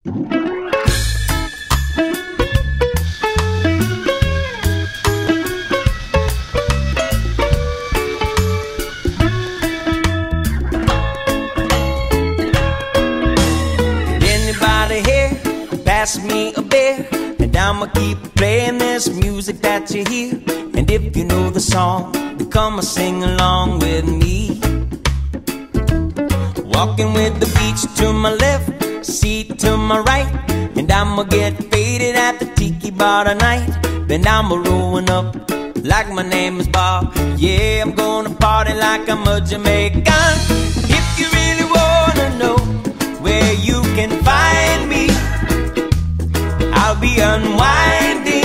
Anybody here pass me a beer, and I'ma keep playing this music that you hear. And if you know the song, then come and sing along with me. Walking with the beach to my left, seat to my right, and I'ma get faded at the tiki bar tonight. Then I'ma rolling up like my name is Bob. Yeah, I'm gonna party like I'm a Jamaican. If you really wanna know where you can find me, I'll be unwinding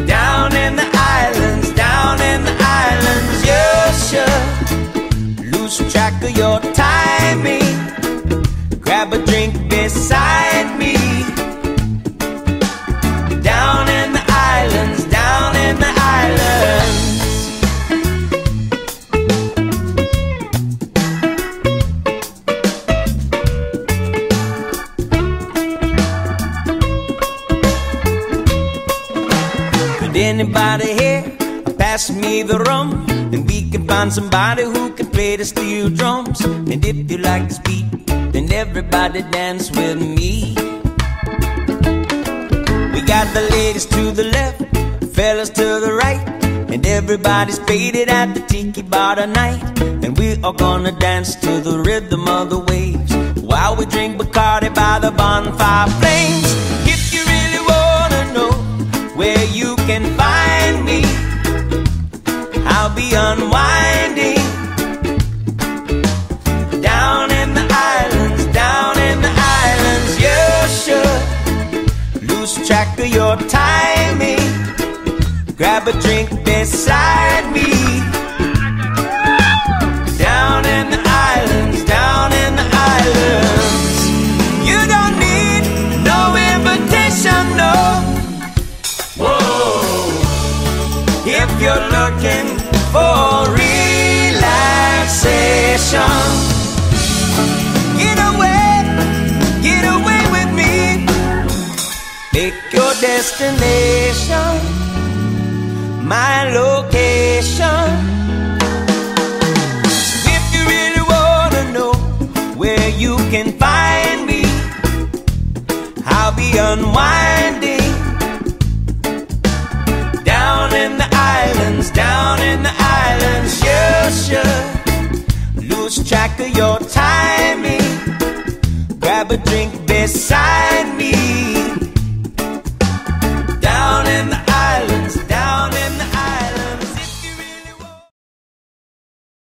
down in the islands, down in the islands. You should lose track of your timing. Grab a drink beside me. Down in the islands, down in the islands. Could anybody here pass me the rum? And we can find somebody who can play the steel drums. And if you like this beat, then everybody dance with me. We got the ladies to the left, fellas to the right, and everybody's faded at the tiki bar tonight. And we are gonna dance to the rhythm of the waves while we drink Bacardi by the bonfire flames. If you really wanna know where you can find me, I'll be unwinding down in the islands, down in the islands. You should lose track of your timing. Grab a drink beside me. Down in the islands, down in the islands. You don't need no invitation, no. Whoa. If you're looking for relaxation, get away with me. Pick your destination, my location. If you really wanna know where you can find me, I'll be unwinding down in the islands, down in the islands. You should lose track of your timing. Grab a drink beside